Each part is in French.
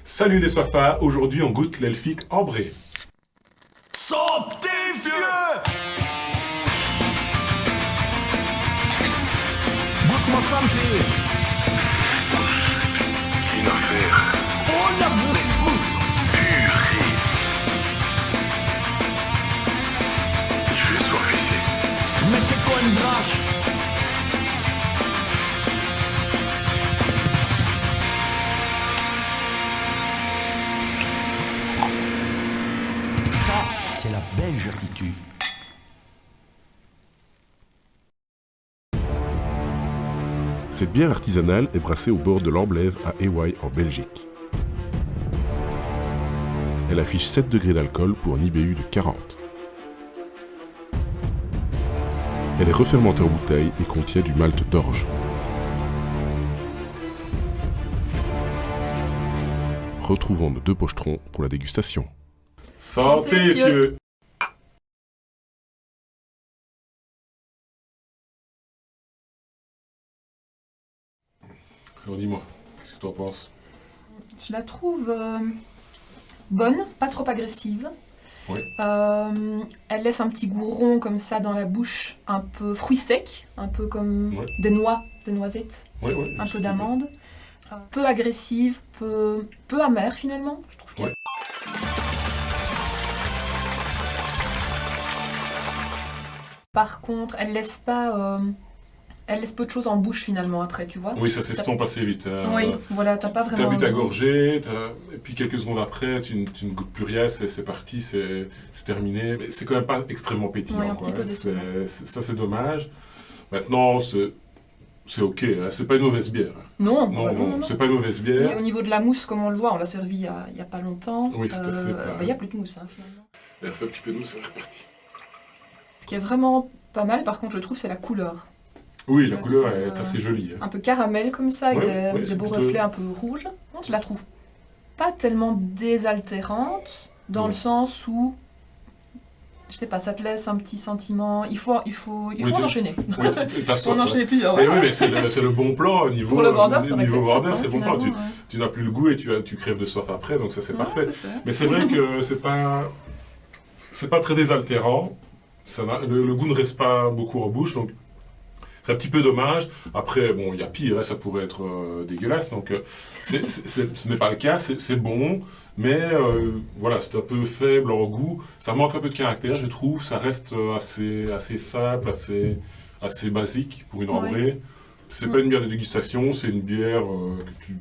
Salut les soifas, aujourd'hui on goûte l'Elphick Ambré. Santé, vieux! Goûte-moi ça, m'fille. Une affaire. Oh, la belle mousse! Purée. Il fait soif ici. Mettez quoi une drache? Ça, c'est la Belge qui tue. Cette bière artisanale est brassée au bord de l'Amblève à Éwaille en Belgique. Elle affiche 7 degrés d'alcool pour un IBU de 40. Elle est refermentée en bouteille et contient du malt d'orge. Retrouvons nos deux pochetrons pour la dégustation. Santé, vieux. Alors dis-moi, qu'est-ce que tu en penses? Je la trouve bonne, pas trop agressive. Oui. Elle laisse un petit goût rond comme ça dans la bouche, un peu fruit sec, un peu comme Ouais. des noix, des noisettes, Oui, un peu d'amande. Peu agressive, peu amère finalement. Je trouve qu'elle- Ouais. Par contre, elle laisse peu de choses en bouche finalement après, tu vois. Oui, ça s'estompe assez vite. Oui, voilà, t'as pas vraiment. T'as bu ta gorgée, et puis quelques secondes après, tu ne goûtes plus rien, c'est parti, c'est terminé. Mais c'est quand même pas extrêmement pétillant. Oui, un quoi, petit peu hein. décevant. Ça, c'est dommage. Maintenant, c'est ok, hein. C'est pas une mauvaise bière. Non, Non, bah non, c'est pas une mauvaise Et bière. au niveau de la mousse, comme on le voit, on l'a servi il y a pas longtemps. Oui, c'est assez plat. Il n'y a plus de mousse finalement. Elle fait un petit peu de mousse, elle est repartie. Ce qui est vraiment pas mal, par contre, je trouve, c'est la couleur. Oui, Je la la couleur trouve, est assez jolie. Hein. Un peu caramel comme ça, avec Ouais, des c'est beaux plutôt- reflets un peu rouges. Je la trouve pas tellement désaltérante, dans Non. le sens où, je sais pas, ça te laisse un petit sentiment. Il faut Oui, en enchaîner. Oui, t'as Il faut soif. en enchaîner plusieurs. Mais ouais. oui, mais c'est le bon plan au niveau, Pour le vendeur, c'est vrai que niveau c'est vendeur, top, c'est hein, le bon plan. finalement, ouais. Tu n'as plus le goût et tu crèves de soif après, donc ça c'est Ouais, parfait. c'est ça. Mais c'est vrai que c'est pas très désaltérant. Le goût ne reste pas beaucoup en bouche, donc c'est un petit peu dommage. Après, bon, il y a pire, hein, ça pourrait être dégueulasse, donc ce n'est pas le cas, c'est bon, mais voilà, c'est un peu faible en goût. Ça manque un peu de caractère, je trouve. Ça reste assez simple, assez basique pour une Ouais. ambrée. C'est pas une bière de dégustation, c'est une bière que tu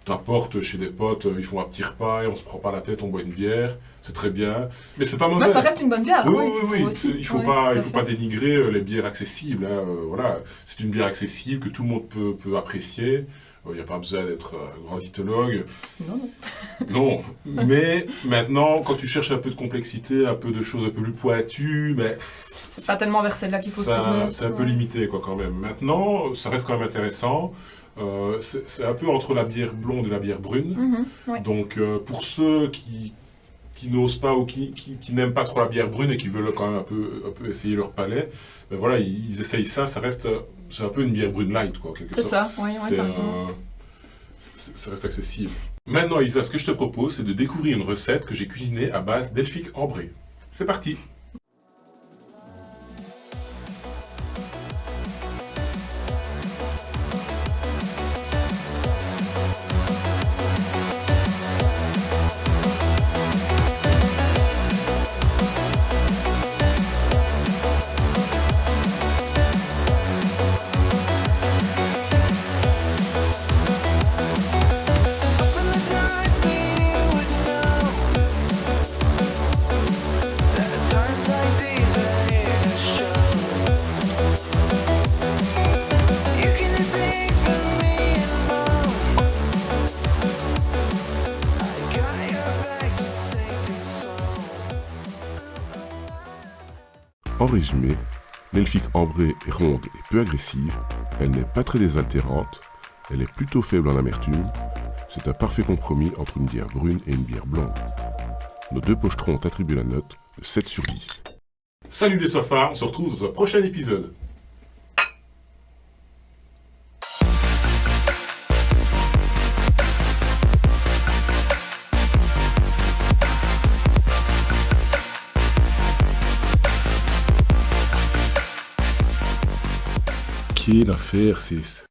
t'apportes chez des potes, ils font un petit repas et on se prend pas la tête, on boit une bière, c'est très bien. Mais c'est pas mauvais. Bah, ça reste une bonne bière. Oui, ouais, oui, je oui, trouve aussi. il faut Ouais, pas, tout il à faut fait. pas dénigrer les bières accessibles. Hein, voilà, c'est une bière accessible que tout le monde peut apprécier. Il n'y a pas besoin d'être grand zytologue. Non, non. Non, mais maintenant, quand tu cherches un peu de complexité, un peu de choses un peu plus pointues, ben, C'est pas tellement vers celle-là qu'il faut se tourner. c'est un peu Ouais. limité quoi, quand même. Maintenant, ça reste quand même intéressant. C'est un peu entre la bière blonde et la bière brune. Mhm, ouais. Donc, pour ceux qui n'osent pas ou qui n'aiment pas trop la bière brune et qui veulent quand même un peu essayer leur palais, ben voilà, ils essayent ça. C'est un peu une bière brune light, quoi, en quelque C'est sorte. ça, oui, C'est, t'as raison. ça reste accessible. Maintenant, Isa, ce que je te propose, c'est de découvrir une recette que j'ai cuisinée à base d'Elphick Ambré. C'est parti! From the time I see you would know that times like these are here to show. You can do things for me and more. I got your back, just take this song. En résumé, l'Elphick Ambré est ronde et peu agressive, elle n'est pas très désaltérante, elle est plutôt faible en amertume, c'est un parfait compromis entre une bière brune et une bière blonde. Nos deux pochetrons ont attribué la note de 7 sur 10. Salut les soifas, on se retrouve dans un prochain épisode. compliqué l'affaire, c'est